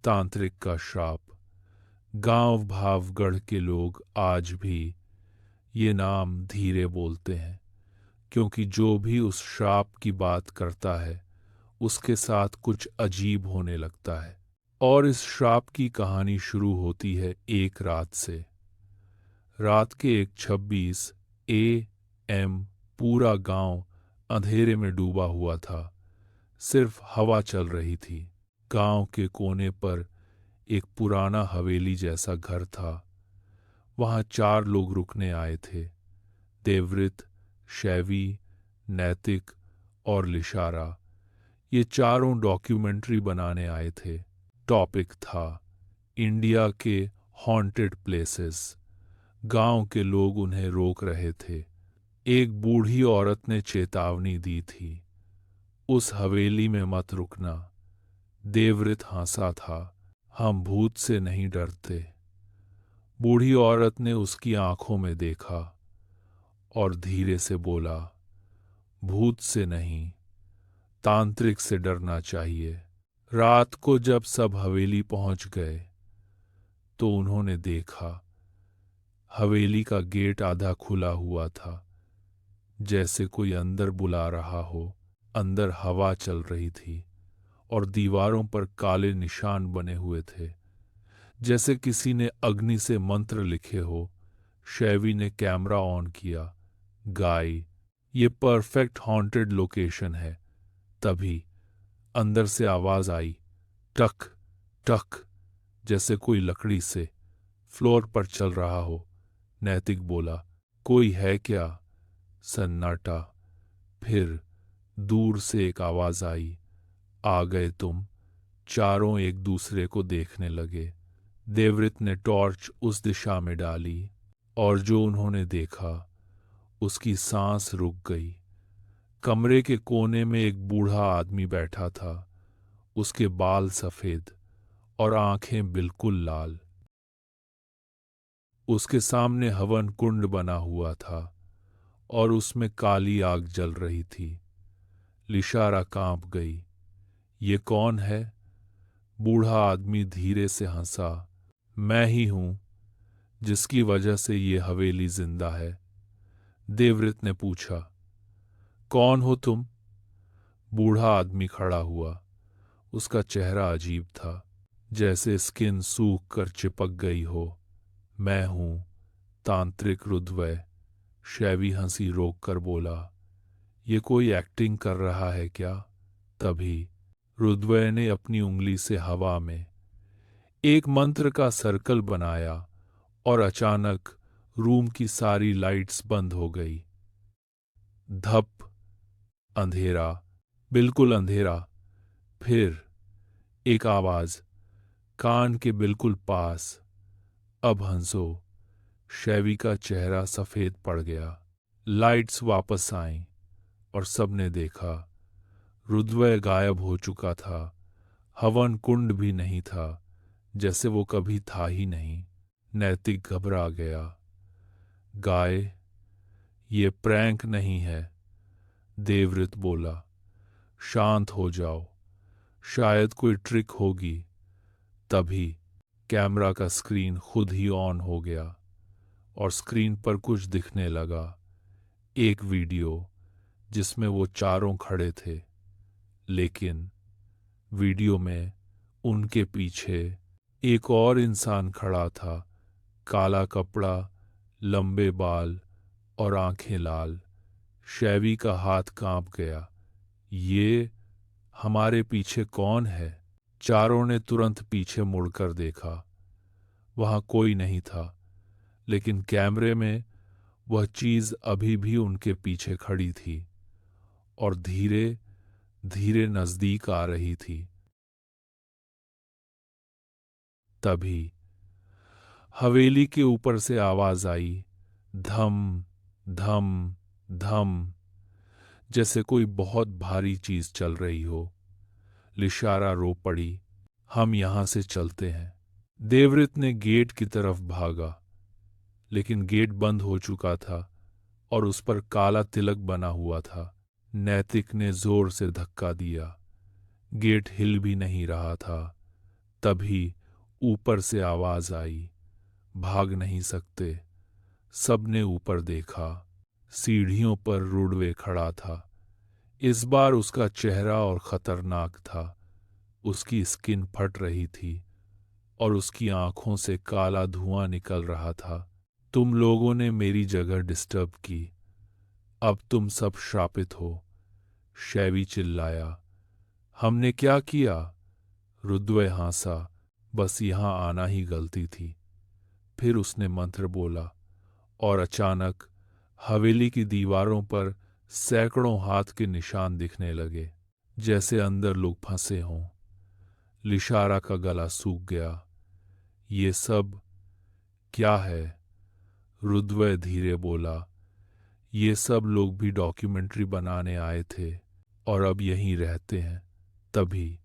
तांत्रिक का श्राप। गांव भावगढ़ के लोग आज भी ये नाम धीरे बोलते हैं, क्योंकि जो भी उस श्राप की बात करता है उसके साथ कुछ अजीब होने लगता है। और इस श्राप की कहानी शुरू होती है एक रात से। रात के 1:26 AM पूरा गांव अंधेरे में डूबा हुआ था। सिर्फ हवा चल रही थी। गांव के कोने पर एक पुराना हवेली जैसा घर था। वहां 4 लोग रुकने आए थे। देवव्रत, शैवी, नैतिक और लिशारा। ये चारों डॉक्यूमेंट्री बनाने आए थे। टॉपिक था इंडिया के हॉन्टेड प्लेसेस। गांव के लोग उन्हें रोक रहे थे। एक बूढ़ी औरत ने चेतावनी दी थी, उस हवेली में मत रुकना। देवव्रत हंसा था, हम भूत से नहीं डरते। बूढ़ी औरत ने उसकी आंखों में देखा और धीरे से बोला, भूत से नहीं, तांत्रिक से डरना चाहिए। रात को जब सब हवेली पहुंच गए तो उन्होंने देखा हवेली का गेट आधा खुला हुआ था, जैसे कोई अंदर बुला रहा हो। अंदर हवा चल रही थी और दीवारों पर काले निशान बने हुए थे, जैसे किसी ने अग्नि से मंत्र लिखे हो। शैवी ने कैमरा ऑन किया। गाय, ये परफेक्ट हॉन्टेड लोकेशन है। तभी अंदर से आवाज आई, टक टक, जैसे कोई लकड़ी से फ्लोर पर चल रहा हो। नैतिक बोला, कोई है क्या? सन्नाटा। फिर दूर से एक आवाज आई, आ गए तुम। चारों एक दूसरे को देखने लगे। देवव्रत ने टॉर्च उस दिशा में डाली और जो उन्होंने देखा उसकी सांस रुक गई। कमरे के कोने में एक बूढ़ा आदमी बैठा था। उसके बाल सफेद और आंखें बिल्कुल लाल। उसके सामने हवन कुंड बना हुआ था और उसमें काली आग जल रही थी। लिशारा कांप गई। ये कौन है? बूढ़ा आदमी धीरे से हंसा, मैं ही हूं जिसकी वजह से ये हवेली जिंदा है। देवव्रत ने पूछा, कौन हो तुम? बूढ़ा आदमी खड़ा हुआ। उसका चेहरा अजीब था, जैसे स्किन सूख कर चिपक गई हो। मैं हूं तांत्रिक रुद्वय। शैवी हंसी रोक कर बोला, ये कोई एक्टिंग कर रहा है क्या? तभी रुद्वय ने अपनी उंगली से हवा में एक मंत्र का सर्कल बनाया और अचानक रूम की सारी लाइट्स बंद हो गई। धप, अंधेरा, बिल्कुल अंधेरा। फिर एक आवाज कान के बिल्कुल पास, अब हंसो। शैवी का चेहरा सफेद पड़ गया। लाइट्स वापस आईं और सबने देखा रुद्वय गायब हो चुका था। हवन कुंड भी नहीं था, जैसे वो कभी था ही नहीं। नैतिक घबरा गया। गाय, ये प्रैंक नहीं है। देवव्रत बोला, शांत हो जाओ, शायद कोई ट्रिक होगी। तभी कैमरा का स्क्रीन खुद ही ऑन हो गया और स्क्रीन पर कुछ दिखने लगा। एक वीडियो जिसमें वो चारों खड़े थे, लेकिन वीडियो में उनके पीछे एक और इंसान खड़ा था। काला कपड़ा, लंबे बाल और आंखें लाल। शैवी का हाथ कांप गया। ये हमारे पीछे कौन है? चारों ने तुरंत पीछे मुड़कर देखा। वहां कोई नहीं था, लेकिन कैमरे में वह चीज अभी भी उनके पीछे खड़ी थी और धीरे धीरे नजदीक आ रही थी। तभी हवेली के ऊपर से आवाज आई, धम धम धम, जैसे कोई बहुत भारी चीज चल रही हो। लिशारा रो पड़ी, हम यहां से चलते हैं। देवव्रत ने गेट की तरफ भागा, लेकिन गेट बंद हो चुका था और उस पर काला तिलक बना हुआ था। नैतिक ने जोर से धक्का दिया। गेट हिल भी नहीं रहा था। तभी ऊपर से आवाज आई, भाग नहीं सकते। सबने ऊपर देखा। सीढ़ियों पर रुडवे खड़ा था। इस बार उसका चेहरा और खतरनाक था। उसकी स्किन फट रही थी और उसकी आंखों से काला धुआं निकल रहा था। तुम लोगों ने मेरी जगह डिस्टर्ब की, अब तुम सब श्रापित हो, शैवी चिल्लाया। हमने क्या किया? रुद्वय हंसा, बस यहां आना ही गलती थी। फिर उसने मंत्र बोला और अचानक हवेली की दीवारों पर सैकड़ों हाथ के निशान दिखने लगे, जैसे अंदर लोग फंसे हों। लिशारा का गला सूख गया। ये सब क्या है? रुद्वय धीरे बोला। ये सब लोग भी डॉक्यूमेंट्री बनाने आए थे और अब यहीं रहते हैं। तभी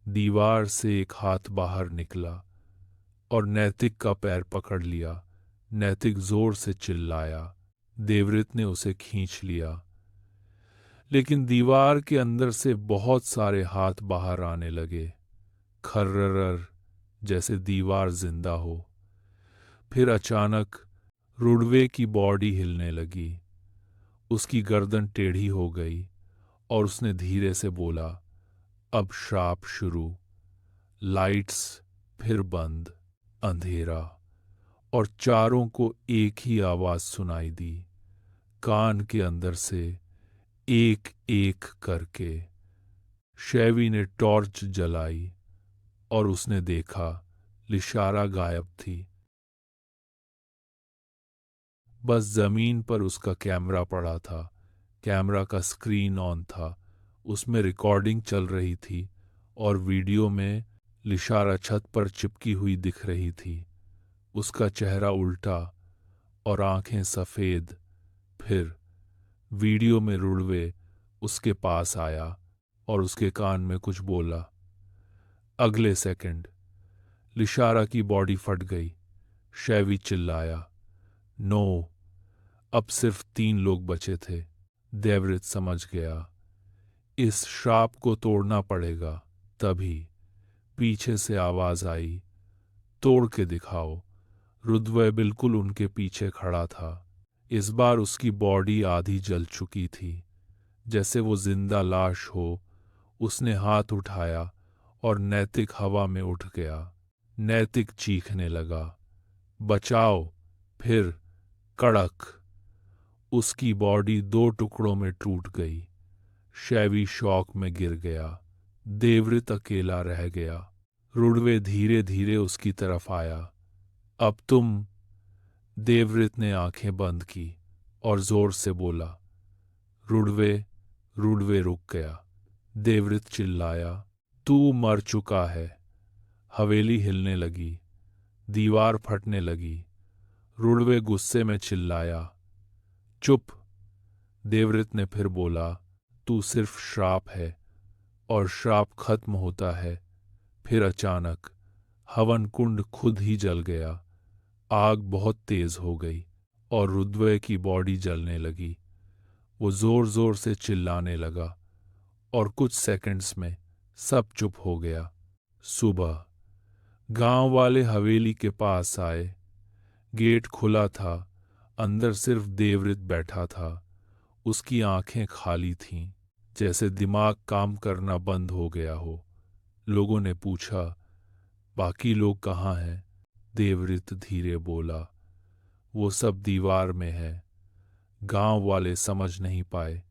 दीवार से एक हाथ बाहर निकला और नैतिक का पैर पकड़ लिया। नैतिक जोर से चिल्लाया। देवव्रत ने उसे खींच लिया, लेकिन दीवार के अंदर से बहुत सारे हाथ बाहर आने लगे, खर्रर, जैसे दीवार जिंदा हो। फिर अचानक रुडवे की बॉडी हिलने लगी। उसकी गर्दन टेढ़ी हो गई और उसने धीरे से बोला, अब श्राप शुरू। लाइट्स फिर बंद, अंधेरा, और चारों को एक ही आवाज सुनाई दी, कान के अंदर से, एक एक करके। शैवी ने टॉर्च जलाई और उसने देखा लिशारा गायब थी। बस जमीन पर उसका कैमरा पड़ा था। कैमरा का स्क्रीन ऑन था। उसमें रिकॉर्डिंग चल रही थी और वीडियो में लिशारा छत पर चिपकी हुई दिख रही थी। उसका चेहरा उल्टा और आंखें सफेद। फिर वीडियो में रुडवे उसके पास आया और उसके कान में कुछ बोला। अगले सेकंड लिशारा की बॉडी फट गई। शैवी चिल्लाया, नो। अब सिर्फ 3 लोग बचे थे। देवव्रत समझ गया, इस श्राप को तोड़ना पड़ेगा। तभी पीछे से आवाज आई, तोड़ के दिखाओ। रुद्वय बिल्कुल उनके पीछे खड़ा था। इस बार उसकी बॉडी आधी जल चुकी थी, जैसे वो जिंदा लाश हो। उसने हाथ उठाया और नैतिक हवा में उठ गया। नैतिक चीखने लगा, बचाओ। फिर कड़क, उसकी बॉडी 2 टुकड़ों में टूट गई। शैवी शॉक में गिर गया। देवव्रत अकेला रह गया। रुडवे धीरे धीरे उसकी तरफ आया। अब तुम। देवव्रत ने आंखें बंद की और जोर से बोला, रुडवे। रुडवे रुक गया। देवव्रत चिल्लाया, तू मर चुका है। हवेली हिलने लगी, दीवार फटने लगी। रुडवे गुस्से में चिल्लाया, चुप। देवव्रत ने फिर बोला, तू सिर्फ श्राप है और श्राप खत्म होता है। फिर अचानक हवन कुंड खुद ही जल गया। आग बहुत तेज हो गई और रुद्वय की बॉडी जलने लगी। वो जोर जोर से चिल्लाने लगा और कुछ सेकंड्स में सब चुप हो गया। सुबह गांव वाले हवेली के पास आए। गेट खुला था। अंदर सिर्फ देवव्रत बैठा था। उसकी आंखें खाली थीं, जैसे दिमाग काम करना बंद हो गया हो। लोगों ने पूछा, बाकी लोग कहाँ हैं? देवव्रत धीरे बोला, वो सब दीवार में है। गांव वाले समझ नहीं पाए,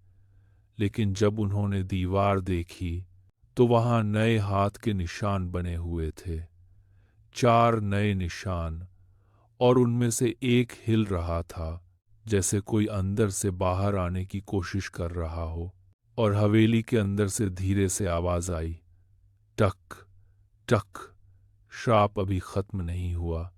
लेकिन जब उन्होंने दीवार देखी तो वहां नए हाथ के निशान बने हुए थे। 4 नए निशान, और उनमें से एक हिल रहा था, जैसे कोई अंदर से बाहर आने की कोशिश कर रहा हो। और हवेली के अंदर से धीरे से आवाज आई, टक टक। श्राप अभी खत्म नहीं हुआ।